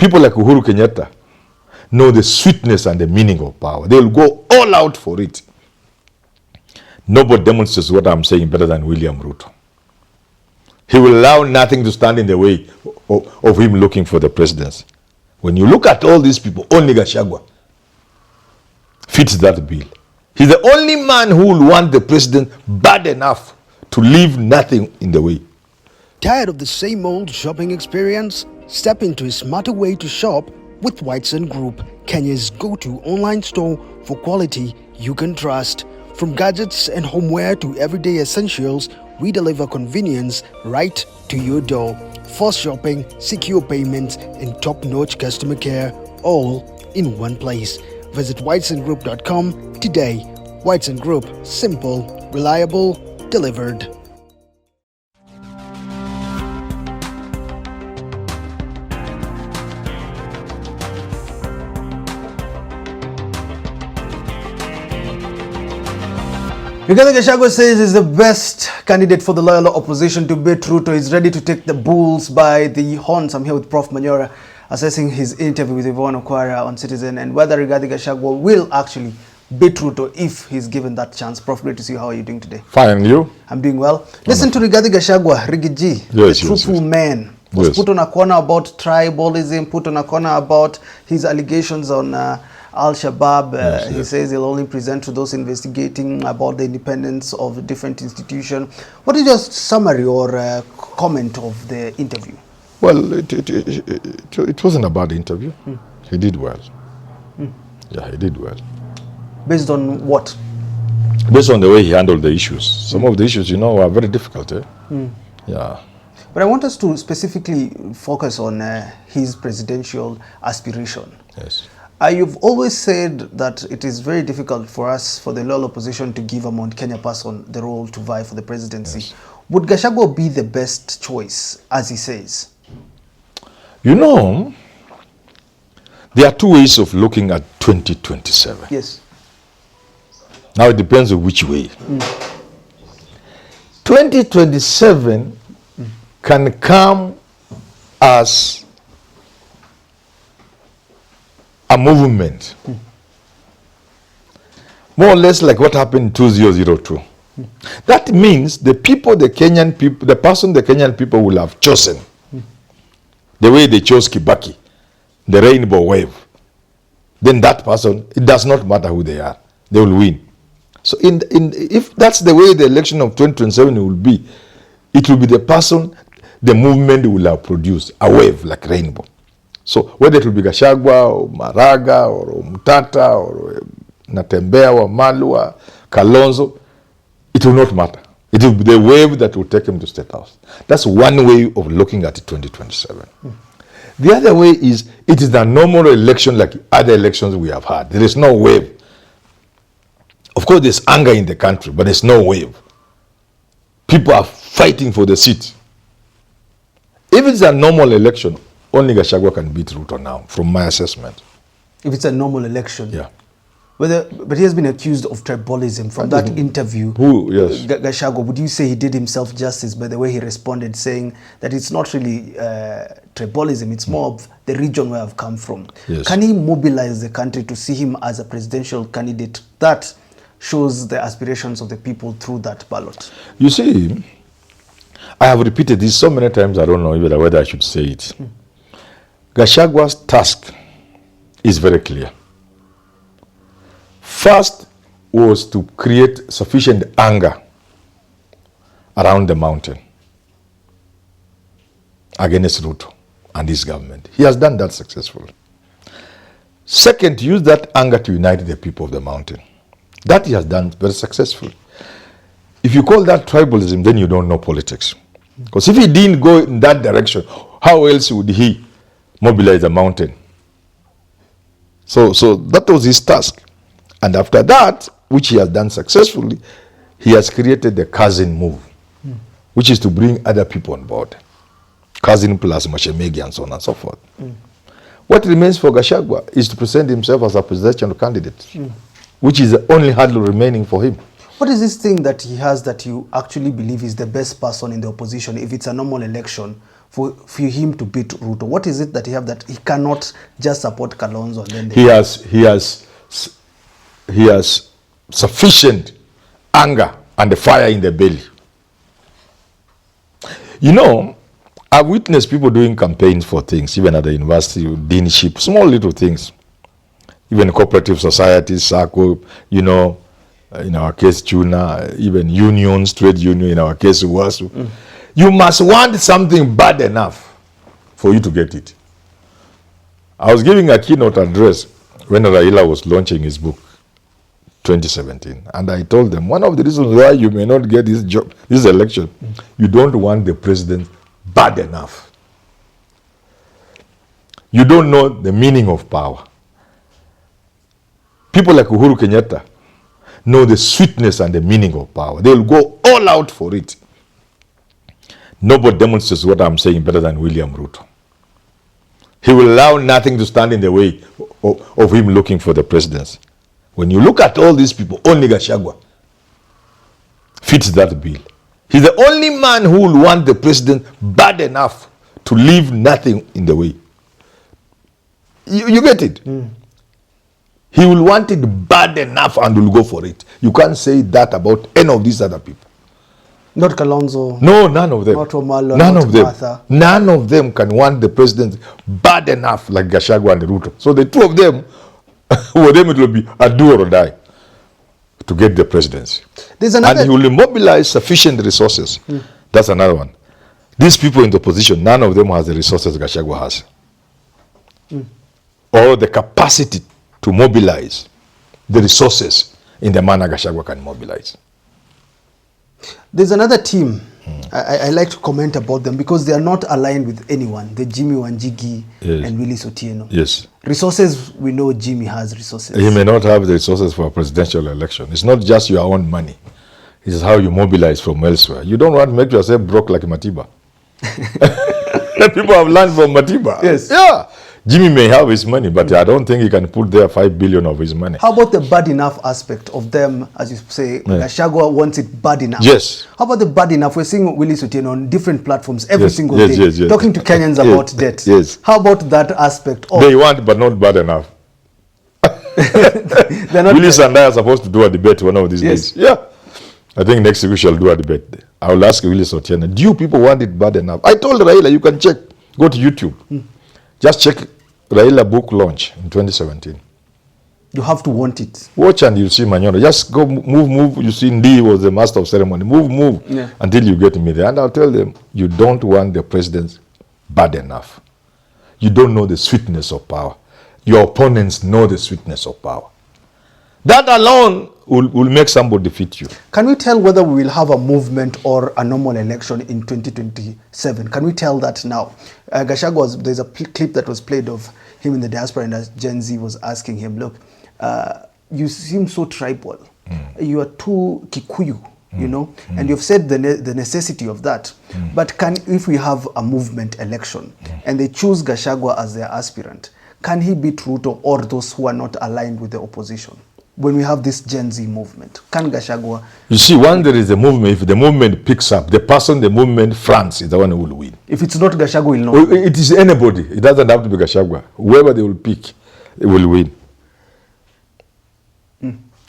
People like Uhuru Kenyatta know the sweetness and the meaning of power. They'll go all out for it. Nobody demonstrates what I'm saying better than William Ruto. He will allow nothing to stand in the way of him looking for the presidency. When you look at all these people, only Gachagua fits that bill. He's the only man who will want the president bad enough to leave nothing in the way. Tired of the same old shopping experience? Step into a smarter way to shop with Whiteson Group, Kenya's go-to online store for quality you can trust. From gadgets and homeware to everyday essentials, we deliver convenience right to your door. Fast shopping, secure payments, and top-notch customer care, all in one place. Visit whitesongroup.com today. Whiteson Group, simple, reliable, delivered. Rigathi Gachagua says he's the best candidate for the loyal opposition to beat Ruto. He's ready to take the bulls by the horns. I'm here with Prof. Manyora, assessing his interview with Yvonne Okwara on Citizen and whether Rigathi Gachagua will actually beat Ruto if he's given that chance. Prof, great to see you. How are you doing today? Fine, and you? I'm doing well. Listen to Rigathi Gachagua, Riggy G, the truthful man. Was put on a corner about tribalism, put on a corner about his allegations on Al-Shabaab. He says he'll only present to those investigating about the independence of different institutions. What is your summary or comment of the interview? Well, it wasn't a bad interview. He did well. Yeah, he did well. Based on what? Based on the way he handled the issues. Some of the issues, you know, are very difficult. Yeah. But I want us to specifically focus on his presidential aspiration. Yes. You've always said that it is very difficult for us, for the loyal opposition, to give a Mount Kenya person the role to vie for the presidency. Yes. Would Gachagua be the best choice, as he says? You know, there are two ways of looking at 2027. Yes. Now it depends on which way. 2027 can come as a movement, more or less like what happened in 2002. That means the people, the Kenyan people, the person the Kenyan people will have chosen, the way they chose Kibaki, the rainbow wave, then that person, it does not matter who they are, they will win. So if that's the way the election of 2027 will be, it will be the person, the movement will have produced, a wave like rainbow. So whether it will be Gachagua or Maraga or Mutata or Natembea or Malua, Kalonzo, it will not matter. It will be the wave that will take him to State House. That's one way of looking at 2027. The other way is, it is the normal election like other elections we have had. There is no wave. Of course, there's anger in the country, but there's no wave. People are fighting for the seat. If it's a normal election, only Gachagua can beat Ruto now, from my assessment. If it's a normal election? Yeah. But he has been accused of tribalism from that interview. Who? Yes. Gachagua, would you say he did himself justice by the way he responded, saying that it's not really tribalism, it's more of the region where I've come from? Yes. Can he mobilize the country to see him as a presidential candidate that shows the aspirations of the people through that ballot? You see, I have repeated this so many times, I don't know even whether I should say it. Gachagua's task is very clear. First was to create sufficient anger around the mountain against Ruto and his government. He has done that successfully. Second, use that anger to unite the people of the mountain. That he has done very successfully. If you call that tribalism, then you don't know politics. Because if he didn't go in that direction, how else would he mobilize the mountain? So that was his task. And after that, which he has done successfully, he has created the cousin move, which is to bring other people on board. Cousin plus Mashemegi and so on and so forth. What remains for Gachagua is to present himself as a presidential candidate, which is the only hurdle remaining for him. What is this thing that he has that you actually believe is the best person in the opposition if it's a normal election for him to beat Ruto? What is it that he have that he cannot just support Kalonzo? And then he has sufficient anger and the fire in the belly. You know, I've witnessed people doing campaigns for things, even at the university, deanship, small little things. Even cooperative societies, SACCO, you know, in our case, Tuna, even unions, trade union, in our case, WASU. You must want something bad enough for you to get it. I was giving a keynote address when Raila was launching his book, 2017. And I told them, one of the reasons why you may not get this job, this election, you don't want the president bad enough. You don't know the meaning of power. People like Uhuru Kenyatta know the sweetness and the meaning of power. They'll go all out for it. Nobody demonstrates what I'm saying better than William Ruto. He will allow nothing to stand in the way of him looking for the presidency. When you look at all these people, only Gachagua fits that bill. He's the only man who will want the president bad enough to leave nothing in the way. You get it? He will want it bad enough and will go for it. You can't say that about any of these other people. Not Kalonzo. No, none of them. Not Omalo. None not of them. Martha. None of them can want the president bad enough like Gachagua and Ruto. So the two of them, for them it will be a do or die to get the presidency. And he will mobilize sufficient resources. That's another one. These people in the opposition, none of them has the resources Gachagua has. Or the capacity to mobilize the resources in the manner Gachagua can mobilize. There's another team. I like to comment about them because they are not aligned with anyone. The Jimmy Wanjigi and Willis Otieno. Yes. Resources, we know Jimmy has resources. He may not have the resources for a presidential election. It's not just your own money. It's how you mobilize from elsewhere. You don't want to make yourself broke like Matiba. People have learned from Matiba. Yes. Yeah. Jimmy may have his money, but I don't think he can put there 5 billion of his money. How about the bad enough aspect of them, as you say, Gachagua wants it bad enough? Yes. How about the bad enough? We're seeing Willis Otieno on different platforms every single day, talking to Kenyans about debt. Yes. How about that aspect? They want, but not bad enough. Willis and I are supposed to do a debate one of these days. Yeah. I think next week we shall do a debate. I will ask Willis Otieno, do you people want it bad enough? I told Raila, you can check. Go to YouTube. Just check Raila book launch in 2017. You have to want it. Watch and you see Manyora. Just go move. You see Ndi was the master of ceremony. Move until you get me there. And I'll tell them, you don't want the president bad enough. You don't know the sweetness of power. Your opponents know the sweetness of power. That alone will make somebody defeat you. Can we tell whether we will have a movement or a normal election in 2027? Can we tell that now? Gachagua, there's a clip that was played of him in the diaspora, and as Gen Z was asking him, look, you seem so tribal. You are too Kikuyu, you know, and you've said the necessity of that. But if we have a movement election and they choose Gachagua as their aspirant, can he beat Ruto or those who are not aligned with the opposition? When we have this Gen Z movement, can Gachagua? You see, when there is a movement, if the movement picks up, the person the movement fronts is the one who will win. If it's not Gachagua, will not win. It is anybody. It doesn't have to be Gachagua. Whoever they will pick, they will win.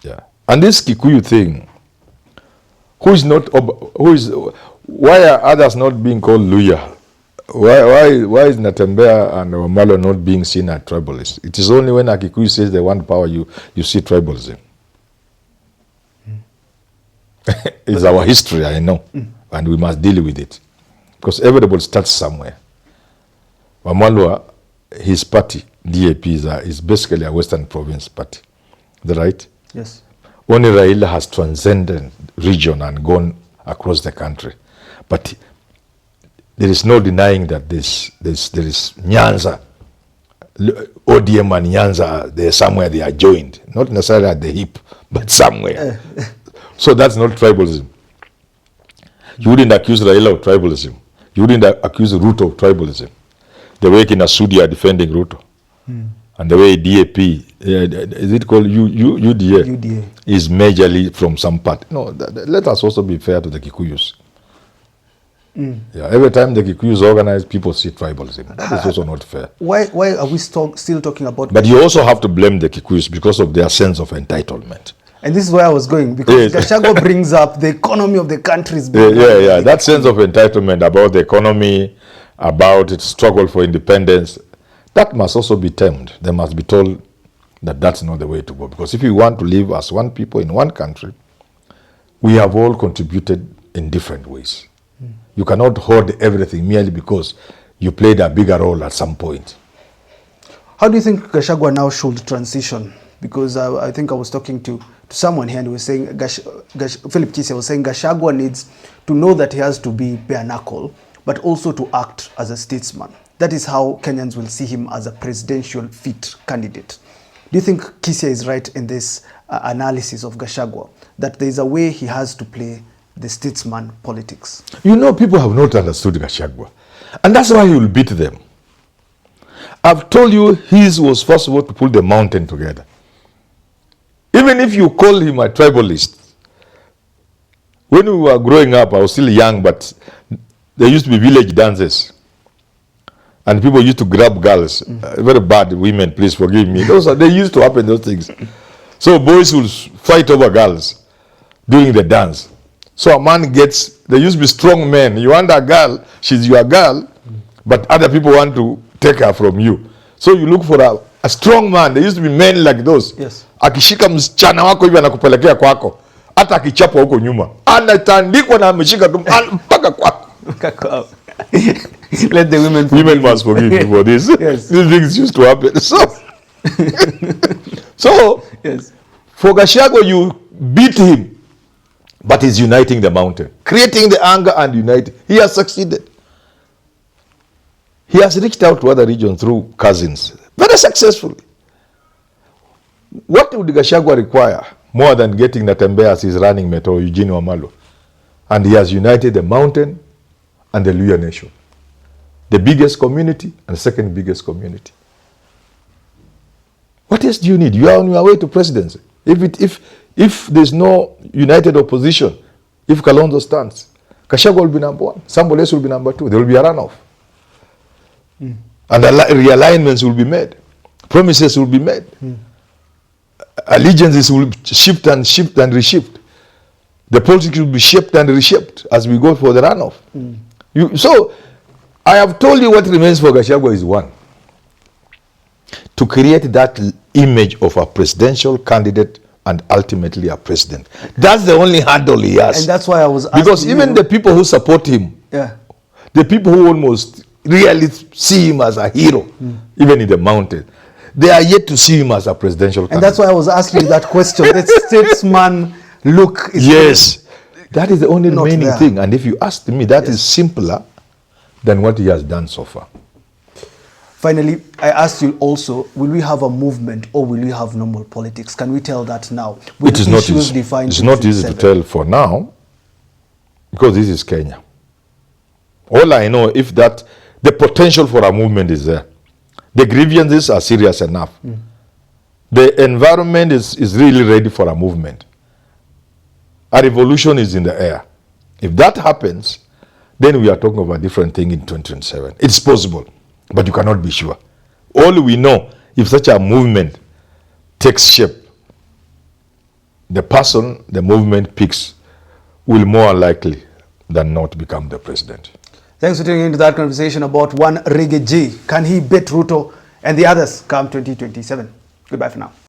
Yeah. And this Kikuyu thing, why are others not being called Luya? Why is Natembea and Omalo not being seen as tribalists? It is only when a Kikuyu says they want power, you see tribalism. It's our history, I know, and we must deal with it. Because everybody starts somewhere. Wamalwa, his party, DAP, is basically a Western province party. Is that right? Yes. Only Raila has transcended region and gone across the country. But there is no denying that there is Nyanza, ODM and Nyanza, they're somewhere they are joined. Not necessarily at the hip, but somewhere. So that's not tribalism. You wouldn't accuse Raila of tribalism. You wouldn't accuse Ruto of tribalism. The way Kinasudi are defending Ruto. And the way DAP, is it called UDA? Is majorly from some part. No, let us also be fair to the Kikuyus. Yeah, every time the Kikuyus organize, people see tribalism. That is also not fair. Why are we still talking about... But you also have to blame the Kikuyus because of their sense of entitlement. And this is where I was going, because Gachagua brings up the economy of the country's... That sense of entitlement about the economy, about its struggle for independence, that must also be tamed. They must be told that that's not the way to go. Because if you want to live as one people in one country, we have all contributed in different ways. You cannot hoard everything merely because you played a bigger role at some point. How do you think Gachagua now should transition? Because I think I was talking to someone here and we were saying, Philip Kisia was saying Gachagua needs to know that he has to be bare knuckle, but also to act as a statesman. That is how Kenyans will see him as a presidential fit candidate. Do you think Kisia is right in this analysis of Gachagua, that there is a way he has to play the statesman politics? You know, people have not understood Gachagua, and that's why he will beat them. I've told you his was first of all to pull the mountain together. Even if you call him a tribalist, when we were growing up, I was still young, but there used to be village dances. And people used to grab girls, very bad women, please forgive me. They used to happen, those things. So boys will fight over girls during the dance. So a man gets, there used to be strong men. You want a girl, she's your girl, but other people want to take her from you. So you look for a strong man. There used to be men like those. Yes. Akishika msichana wako hivi anakupelekea kwako. Hata akichapa huko nyuma. Anatandikwa na ameshika mpaka kwako. Let the women must forgive me for this. Yes. These things used to happen. So yes. For Gachagua, you beat him, but he's uniting the mountain, creating the anger and uniting. He has succeeded. He has reached out to other regions through cousins, very successfully. What would Gachagua require more than getting Natembeya as his running mate or Eugene Wamalo? And he has united the mountain and the Luhya nation. The biggest community and second biggest community. What else do you need? You are on your way to presidency. If there's no united opposition, if Kalonzo stands, Gachagua will be number one. Somebody else will be number two. There will be a runoff. And realignments will be made. Promises will be made. Allegiances will shift and reshift. The politics will be shaped and reshaped as we go for the runoff. So, I have told you what remains for Gachagua is one. To create that image of a presidential candidate and ultimately a president. That's the only handle he has. And that's why I was asking because even the people who support him, the people who almost really see him as a hero, even in the mountain, they are yet to see him as a presidential candidate. And that's why I was asking that question. The statesman look is... Yes. That is the only remaining thing. And if you ask me, that is simpler than what he has done so far. Finally, I asked you also, will we have a movement or will we have normal politics? Can we tell that now? It is not easy. It's not easy to tell for now because this is Kenya. All I know, if that, the potential for a movement is there. The grievances are serious enough. The environment is really ready for a movement. A revolution is in the air. If that happens, then we are talking of a different thing in 2027. It's possible, but you cannot be sure. All we know, if such a movement takes shape, the person the movement picks will more likely than not become the president. Thanks for tuning into that conversation about one Rigathi. Can he beat Ruto and the others come 2027? Goodbye for now.